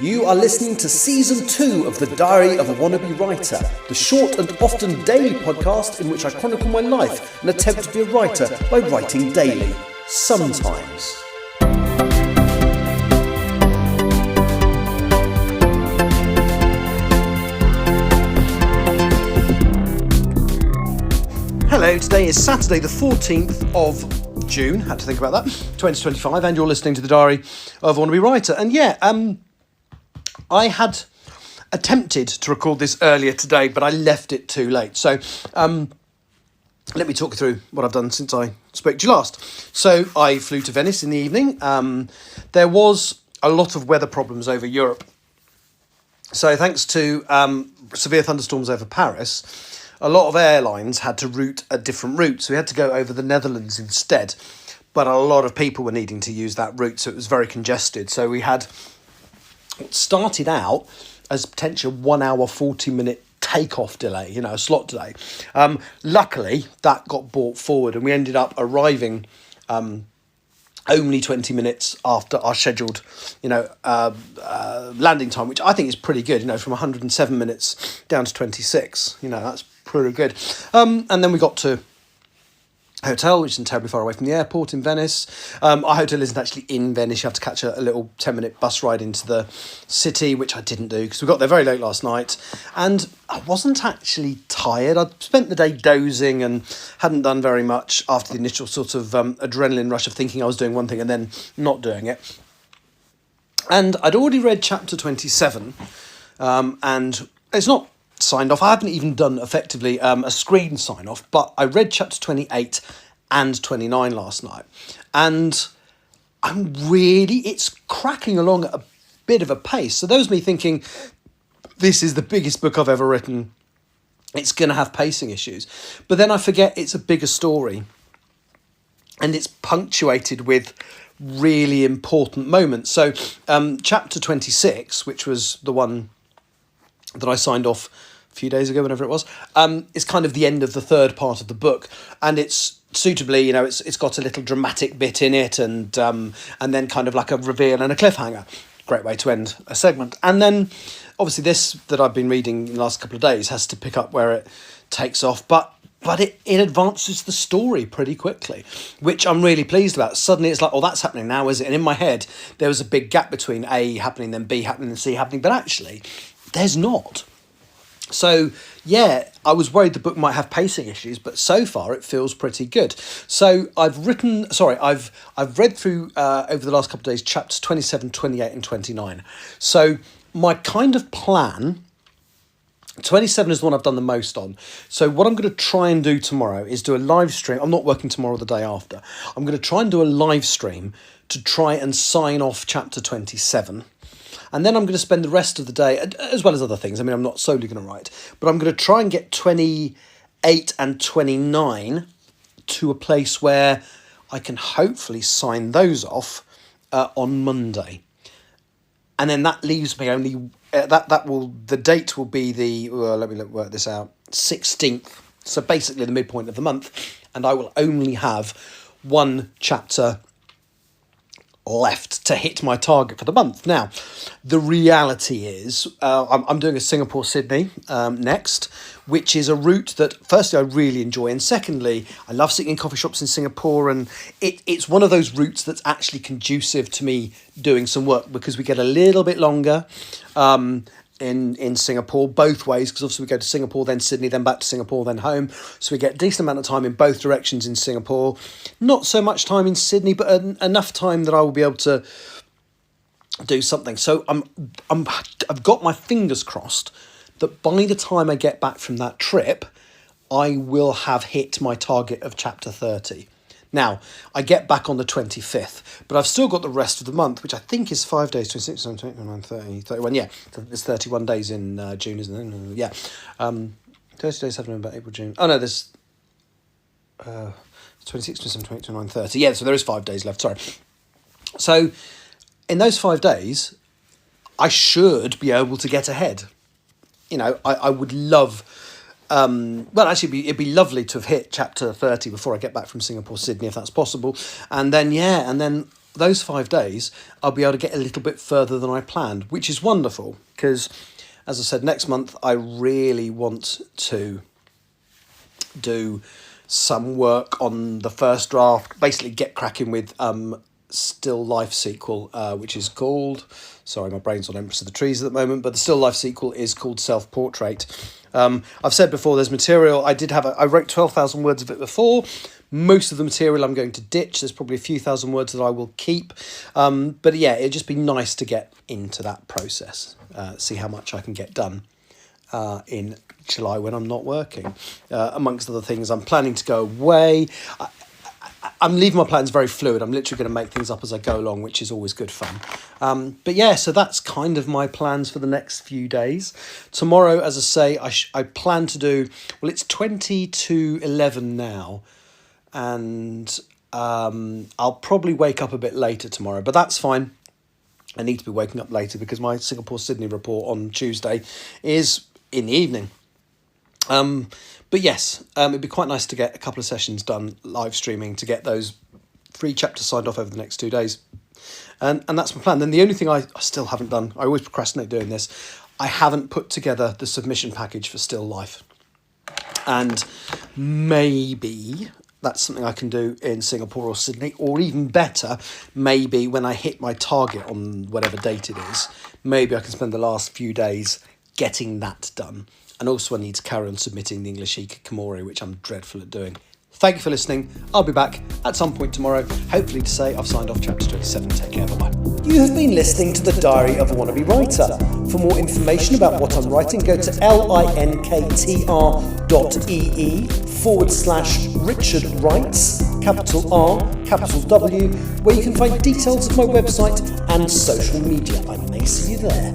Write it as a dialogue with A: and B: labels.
A: You are listening to Season 2 of The Diary of a Wannabe Writer, the short and often daily podcast in which I chronicle my life and attempt to be a writer by writing daily. Sometimes. Hello, today is Saturday the 14th of June, had to think about that, 2025, and you're listening to The Diary of a Wannabe Writer. And I had attempted to record this earlier today, but I left it too late. So let me talk through what I've done since I spoke to you last. So I flew to Venice in the evening. There was a lot of weather problems over Europe. So thanks to severe thunderstorms over Paris, a lot of airlines had to route a different route. So we had to go over the Netherlands instead. But a lot of people were needing to use that route, so it was very congested. So we had... It started out as potential 1 hour, 40-minute takeoff delay, a slot delay. Luckily, that got brought forward and we ended up arriving only 20 minutes after our scheduled, landing time, which I think is pretty good, from 107 minutes down to 26. That's pretty good. And then we got to hotel, which isn't terribly far away from the airport in Venice. Our hotel isn't actually in Venice. You have to catch a little 10-minute bus ride into the city, which I didn't do because we got there very late last night. And I wasn't actually tired. I'd spent the day dozing and hadn't done very much after the initial sort of adrenaline rush of thinking I was doing one thing and then not doing it. And I'd already read chapter 27, and it's not signed off. I haven't even done effectively a screen sign off, but I read chapter 28 and 29 last night, and it's cracking along at a bit of a pace. So there was me thinking, this is the biggest book I've ever written. It's going to have pacing issues. But then I forget it's a bigger story, and it's punctuated with really important moments. So chapter 26, which was the one that I signed off a few days ago, whenever it was, is kind of the end of the third part of the book, and it's suitably, it's got a little dramatic bit in it, and then kind of like a reveal and a cliffhanger. Great way to end a segment. And then obviously this that I've been reading in the last couple of days has to pick up where it takes off, but it advances the story pretty quickly, which I'm really pleased about. Suddenly it's like, oh, that's happening now, is it? And in my head there was a big gap between A happening, then B happening, then C happening, but actually there's not. So, yeah, I was worried the book might have pacing issues, but so far it feels pretty good. So I've read through, over the last couple of days, chapters 27, 28 and 29. So my kind of plan, 27 is the one I've done the most on. So what I'm going to try and do tomorrow is do a live stream. I'm not working tomorrow or the day after. I'm going to try and do a live stream to try and sign off chapter 27. And then I'm going to spend the rest of the day, as well as other things. I mean, I'm not solely going to write, but I'm going to try and get 28 and 29 to a place where I can hopefully sign those off on Monday. And then that leaves me only, the date will be let me work this out, 16th. So basically the midpoint of the month. And I will only have one chapter left to hit my target for the month. Now, the reality is I'm doing a Singapore-Sydney next, which is a route that, firstly, I really enjoy, and secondly, I love sitting in coffee shops in Singapore, and it's one of those routes that's actually conducive to me doing some work because we get a little bit longer in Singapore both ways, because obviously we go to Singapore, then Sydney, then back to Singapore, then home. So we get a decent amount of time in both directions in Singapore. Not so much time in Sydney, but enough time that I will be able to do something. So I've got my fingers crossed that by the time I get back from that trip, I will have hit my target of chapter 30. Now, I get back on the 25th, but I've still got the rest of the month, which I think is 5 days, 26, 27, 29, 30, 31, yeah. There's 31 days in June, isn't there? Yeah. 30 days, September, April, June. Oh, no, there's 26, 27, 28, 29, 30. Yeah, so there is 5 days left, sorry. So, in those 5 days, I should be able to get ahead. I would love... it'd be lovely to have hit chapter 30 before I get back from Singapore, Sydney, if that's possible. And then those 5 days, I'll be able to get a little bit further than I planned, which is wonderful because, as I said, next month I really want to do some work on the first draft, basically get cracking with Still Life sequel, which is called, sorry, my brain's on Empress of the Trees at the moment, but the Still Life sequel is called Self-Portrait. I've said before, there's material. I wrote 12,000 words of it before. Most of the material I'm going to ditch. There's probably a few thousand words that I will keep. But yeah, it'd just be nice to get into that process, see how much I can get done in July when I'm not working. Amongst other things, I'm planning to go away. I'm leaving my plans very fluid. I'm literally going to make things up as I go along, which is always good fun. But yeah, so that's kind of my plans for the next few days. Tomorrow, as I say, I plan to do, well, it's 20 to 11 now. And I'll probably wake up a bit later tomorrow, but that's fine. I need to be waking up later because my Singapore-Sydney report on Tuesday is in the evening. But yes, it'd be quite nice to get a couple of sessions done live streaming to get those 3 chapters signed off over the next 2 days. And that's my plan. Then the only thing I still haven't done, I always procrastinate doing this, I haven't put together the submission package for Still Life. And maybe that's something I can do in Singapore or Sydney, or even better, maybe when I hit my target on whatever date it is, maybe I can spend the last few days getting that done. And also I need to carry on submitting the English Hikikomori, which I'm dreadful at doing. Thank you for listening. I'll be back at some point tomorrow, hopefully to say I've signed off chapter 27. Take care, bye-bye. You have been listening to The Diary of a Wannabe Writer. For more information about what I'm writing, go to linktr.ee/Richard Writes, capital R, capital W, where you can find details of my website and social media. I may see you there.